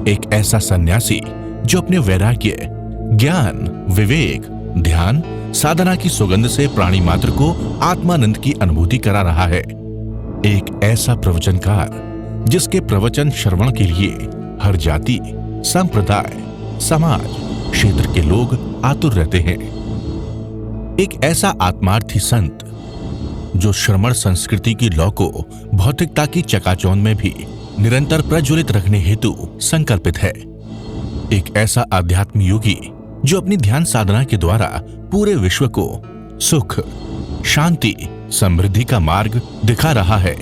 एक ऐसा सन्यासी जो अपने वैराग्य, ज्ञान, विवेक, ध्यान, साधना की सुगंध से प्राणी मात्र को आत्मानंद की अनुभूति करा रहा है। एक ऐसा प्रवचनकार जिसके प्रवचन श्रवण के लिए हर जाति, संप्रदाय, समाज, क्षेत्र के लोग आतुर रहते हैं। एक ऐसा आत्मार्थी संत जो श्रमण संस्कृति की लौ को भौतिकता की चकाचौंध में भी निरंतर प्रज्वलित रखने हेतु संकल्पित है। एक ऐसा आध्यात्म योगी जो अपनी ध्यान साधना के द्वारा पूरे विश्व को सुख, शांति, समृद्धि का मार्ग दिखा रहा है।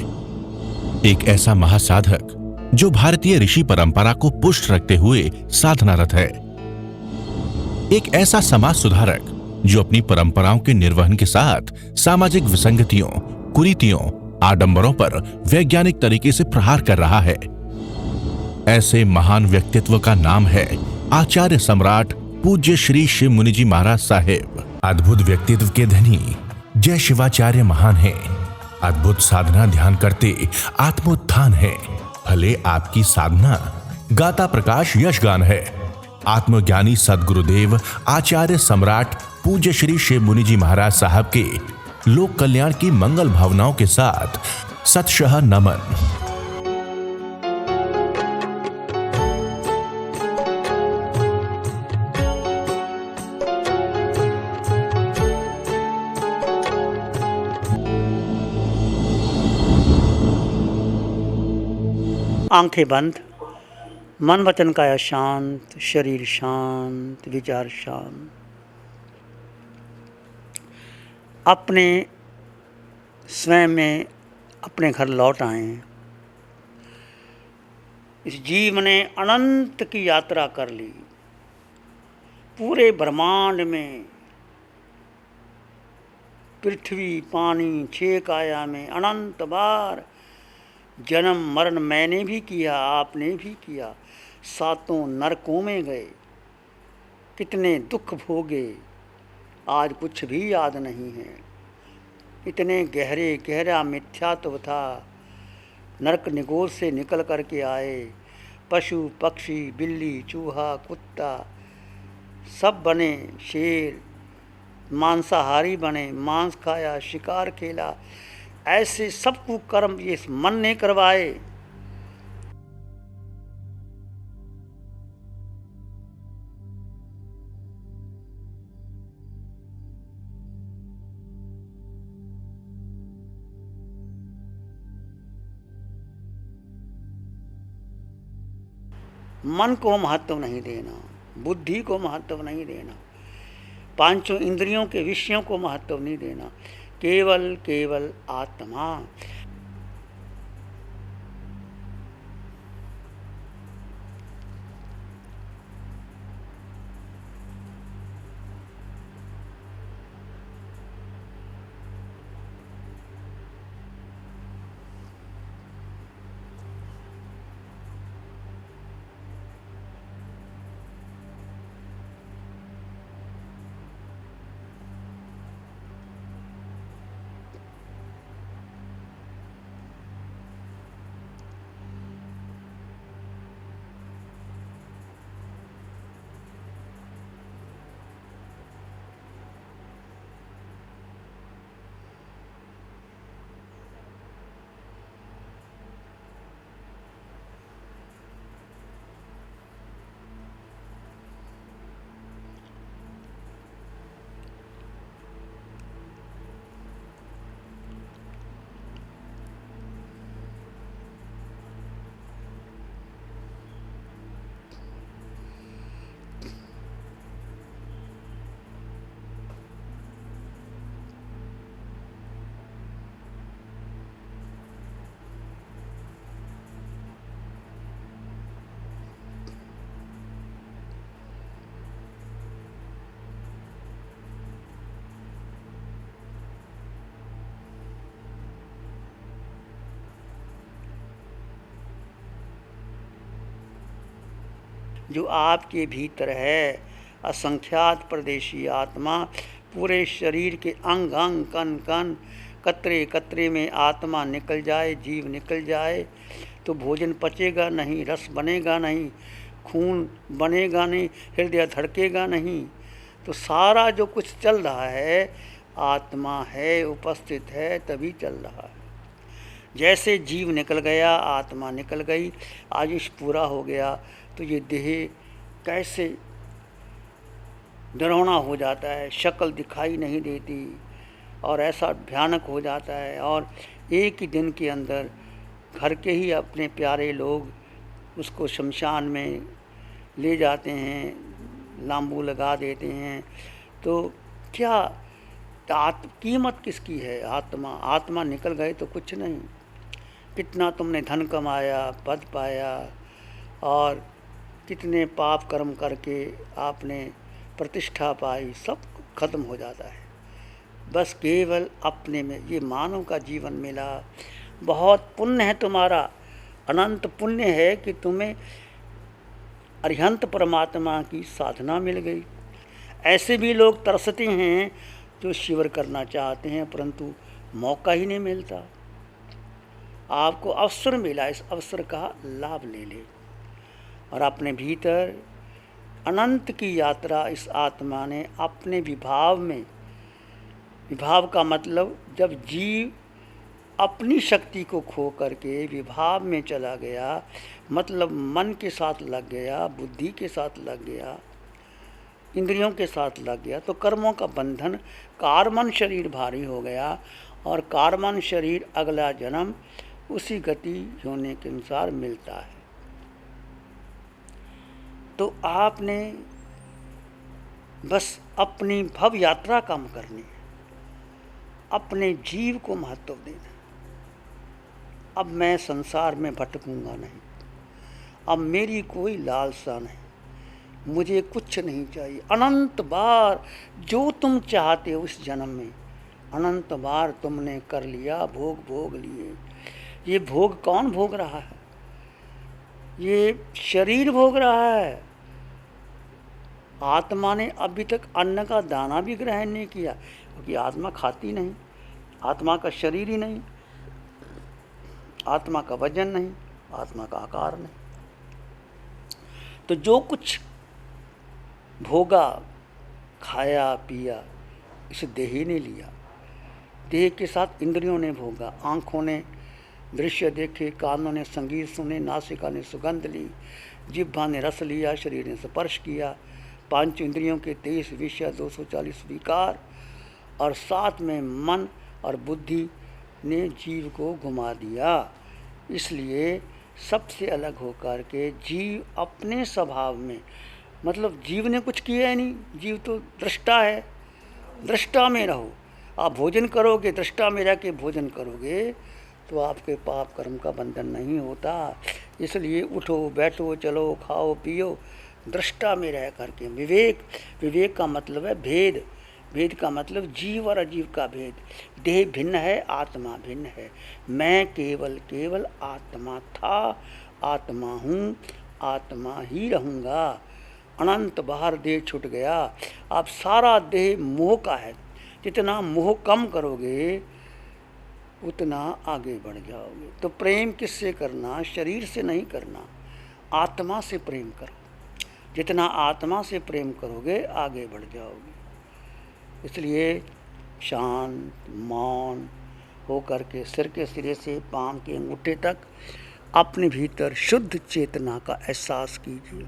एक ऐसा महासाधक जो भारतीय ऋषि परंपरा को पुष्ट रखते हुए साधनारत है। एक ऐसा समाज सुधारक जो अपनी परंपराओं के निर्वहन के साथ सामाजिक विसंगतियों, कुरीतियों, आडंबरों पर वैज्ञानिक तरीके से प्रहार कर रहा है। ऐसे महान व्यक्तित्व का नाम है आचार्य सम्राट पूज्य श्री शिव मुनि जी महाराज साहेब। अद्भुत व्यक्तित्व के धनी जय शिवाचार्य महान है। अद्भुत साधना ध्यान करते आत्मोत्थान है। भले आपकी साधना गाता प्रकाश यशगान है। आत्मज्ञानी सद्गुरुदेव आचार्य सम्राट पूज्य श्री शिव मुनि जी महाराज साहब के लोक कल्याण की मंगल भावनाओं के साथ सतशः नमन। आंखें बंद, मन वचन काया शांत, शरीर शांत, विचार शांत। अपने स्वयं में अपने घर लौट आए। इस जीव ने अनंत की यात्रा कर ली। पूरे ब्रह्मांड में पृथ्वी, पानी, 6 काया में अनंत बार जन्म मरण मैंने भी किया, आपने भी किया। 7 नरकों में गए, कितने दुख भोगे, आज कुछ भी याद नहीं है। इतने गहरा मिथ्यात्व था। नरक निगोर से निकल कर के आए। पशु पक्षी, बिल्ली, चूहा, कुत्ता सब बने शेर, मांसाहारी बने, मांस खाया, शिकार खेला। ऐसे सब कुकर्म ये मन ने करवाए। मन को महत्व नहीं देना, बुद्धि को महत्व नहीं देना, 5 इंद्रियों के विषयों को महत्व नहीं देना, केवल आत्मा। जो आपके भीतर है, असंख्यात परदेशी आत्मा, पूरे शरीर के अंग अंग, कण कण, कतरे कतरे में आत्मा निकल जाए, जीव निकल जाए तो भोजन पचेगा नहीं, रस बनेगा नहीं, खून बनेगा नहीं, हृदय धड़केगा नहीं। तो सारा जो कुछ चल रहा है आत्मा है, उपस्थित है, तभी चल रहा है। जैसे जीव निकल गया, आत्मा निकल गई, आयुष पूरा हो गया, तो ये देह कैसे डरावना हो जाता है, शक्ल दिखाई नहीं देती और ऐसा भयानक हो जाता है। और एक ही दिन के अंदर घर के ही अपने प्यारे लोग उसको शमशान में ले जाते हैं, लांबू लगा देते हैं। तो क्या कीमत किसकी है? आत्मा निकल गए तो कुछ नहीं। कितना तुमने धन कमाया, पद पाया और कितने पाप कर्म करके आपने प्रतिष्ठा पाई, सब खत्म हो जाता है। बस केवल अपने में ये मानव का जीवन मिला। बहुत पुण्य है तुम्हारा, अनंत पुण्य है कि तुम्हें अरिहंत परमात्मा की साधना मिल गई। ऐसे भी लोग तरसते हैं जो शिविर करना चाहते हैं, परंतु मौका ही नहीं मिलता। आपको अवसर मिला, इस अवसर का लाभ ले ले और अपने भीतर अनंत की यात्रा इस आत्मा ने अपने विभाव में, विभाव का मतलब जब जीव अपनी शक्ति को खो करके विभाव में चला गया, मतलब मन के साथ लग गया, बुद्धि के साथ लग गया, इंद्रियों के साथ लग गया, तो कर्मों का बंधन, कार्मन शरीर भारी हो गया और कार्मन शरीर अगला जन्म उसी गति होने के अनुसार मिलता है। तो आपने बस अपनी भव यात्रा कम करनी है, अपने जीव को महत्व देना। अब मैं संसार में भटकूंगा नहीं, अब मेरी कोई लालसा नहीं, मुझे कुछ नहीं चाहिए। अनंत बार जो तुम चाहते हो इस जन्म में, अनंत बार तुमने कर लिया, भोग लिए। ये भोग कौन भोग रहा है? ये शरीर भोग रहा है। आत्मा ने अभी तक अन्न का दाना भी ग्रहण नहीं किया, क्योंकि आत्मा खाती नहीं, आत्मा का शरीर ही नहीं, आत्मा का वजन नहीं, आत्मा का आकार नहीं। तो जो कुछ भोगा, खाया पिया, इस देह ने लिया। देह के साथ इंद्रियों ने भोगा, आँखों ने दृश्य देखे, कानों ने संगीत सुने, नासिका ने सुगंध ली, जिह्वा ने रस लिया, शरीर ने स्पर्श किया, पांच इंद्रियों के 23 विषय, 240 विकार, और साथ में मन और बुद्धि ने जीव को घुमा दिया। इसलिए सबसे अलग होकर के जीव अपने स्वभाव में, मतलब जीव ने कुछ किया ही नहीं, जीव तो दृष्टा है। दृष्टा में रहो, आप भोजन करोगे, दृष्टा में रह के भोजन करोगे तो आपके पाप कर्म का बंधन नहीं होता। इसलिए उठो बैठो चलो खाओ पियो दृष्टा में रह करके। विवेक का मतलब है भेद, भेद का मतलब जीव और अजीव का भेद। देह भिन्न है, आत्मा भिन्न है। मैं केवल आत्मा था, आत्मा हूँ, आत्मा ही रहूँगा। अनंत बाहर देह छूट गया, अब सारा देह मोह का है। जितना मोह कम करोगे उतना आगे बढ़ जाओगे। तो प्रेम किससे करना? शरीर से नहीं करना, आत्मा से प्रेम करो। जितना आत्मा से प्रेम करोगे आगे बढ़ जाओगे। इसलिए शांत मौन हो करके सिर के सिरे से पाँव के अंगूठे तक अपने भीतर शुद्ध चेतना का एहसास कीजिए।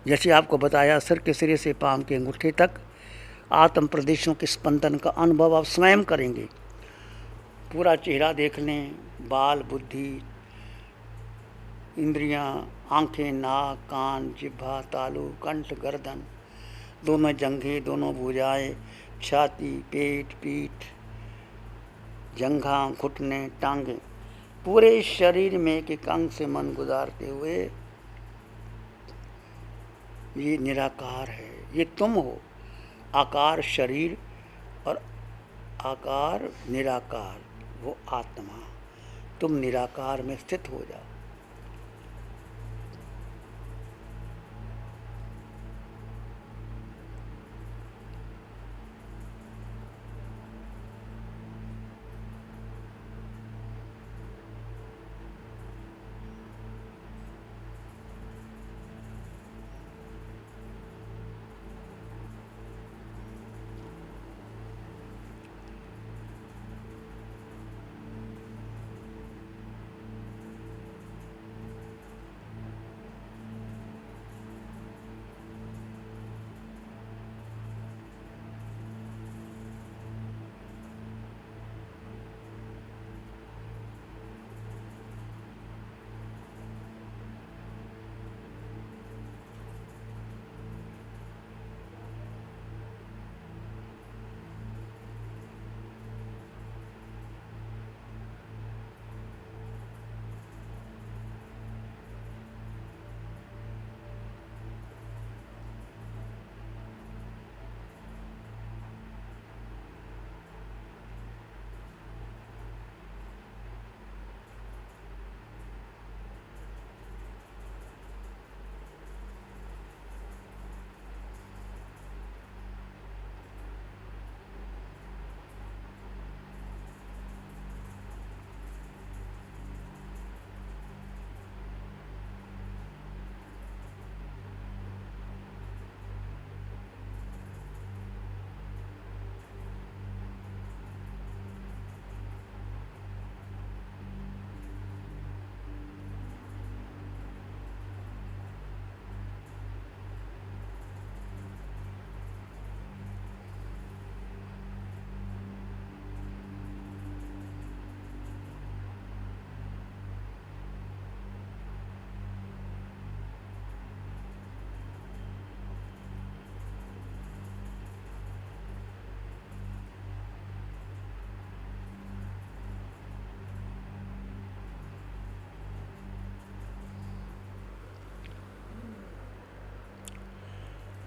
जैसे आपको बताया, सिर के सिरे से पांव के अंगूठे तक आत्म प्रदेशों के स्पंदन का अनुभव आप स्वयं करेंगे। पूरा चेहरा देख लें, बाल, बुद्धि, इंद्रियां, आंखें, नाक, कान, जिह्वा, तालु, कंठ, गर्दन, दोनों जंघें, दोनों भुजाएं, छाती, पेट, पीठ, जंघा, घुटने, टांगें, पूरे शरीर में एक अंग से मन गुजारते हुए ये निराकार है, ये तुम हो। आकार शरीर और आकार निराकार, वो आत्मा। तुम निराकार में स्थित हो जाओ।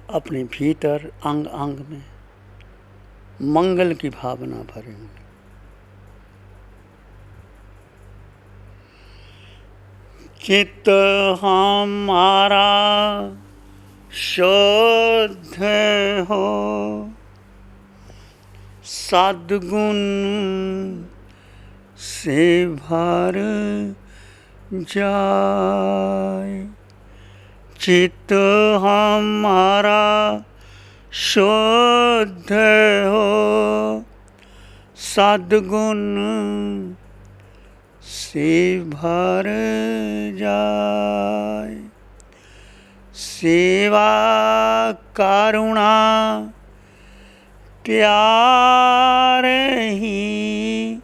अपने भीतर अंग अंग में मंगल की भावना भरेंगे। चित्त हमारा शुद्ध हो, सद्गुण से भर जाए। चित्त हमारा शुद्ध हो, सद्गुण से भर जाए। सेवा करुणा प्यार ही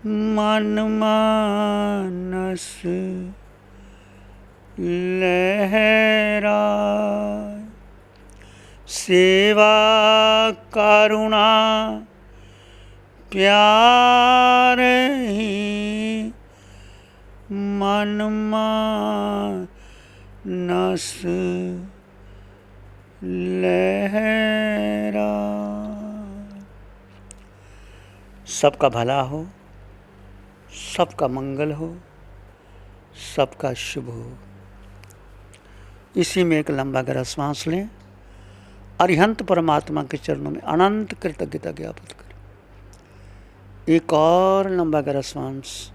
मन मानस लहराए। सेवा करुणा प्यार ही मन मानस लहराए। सबका भला हो, सबका मंगल हो, सबका शुभ हो। इसी में एक लंबा गहरा श्वास लें। अरिहंत परमात्मा के चरणों में अनंत कृतज्ञता ज्ञापित करें। एक और लंबा गहरा श्वास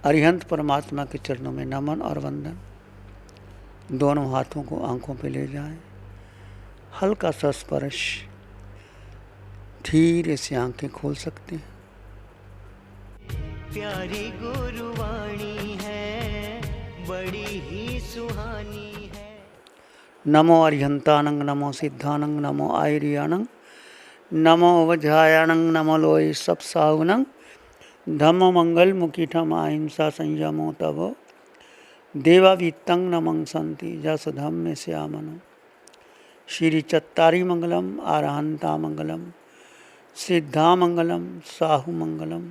अरिहंत परमात्मा के चरणों में नमन और वंदन। दोनों हाथों को आंखों पे ले जाएं। हल्का सा स्पर्श, धीरे से आंखें खोल सकते हैं। प्यारी गुरुवाणी है, बड़ी ही सुहानी है। नमो अरिहंतानंग नमो सिद्धानंग नमो आयरियानंग नमो वज्रायानंग नमो लोय सप्साहुनंग धम्म मंगल मुकीठम अहिंसा संयमो तवो देवावीतंग नमं संति जस धम्म श्यामनो श्री चत्तारी मंगलम आरहंता मंगलम सिद्धा मंगलम साहु मंगलम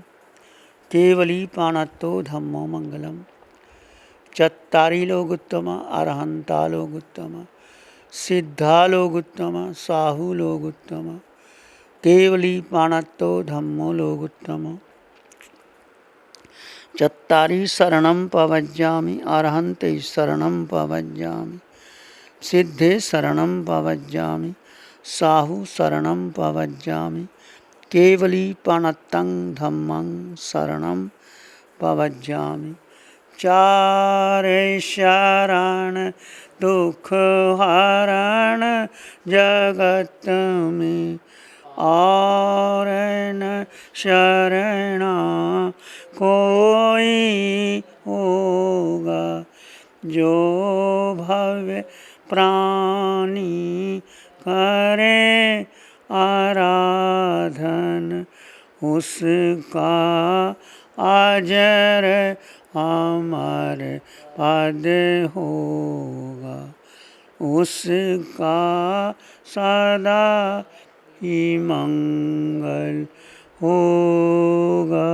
केवली पाणत्तो धम्मो मंगलम चत्तारी लोग उत्तम अरहंता लोग उत्तम सिद्धा लोग उत्तम साहु लोग उत्तम केवली पाणत्तो धम्मो लोग उत्तम चत्तारी शरणं पवज्जामि अरहन्ते शरणं पवज्जामि सिद्धे शरणं पवज्जामि साहु शरणं पवज्जामि केवली पाणत्तं धम्मं शरणं पवज्जामि चारे शरण दुख हरण जगत में और न शरणा कोई होगा जो भव्य प्राणी करे आराधन उसका अजर अमर पद होगा उसका सदा ही मंगल होगा।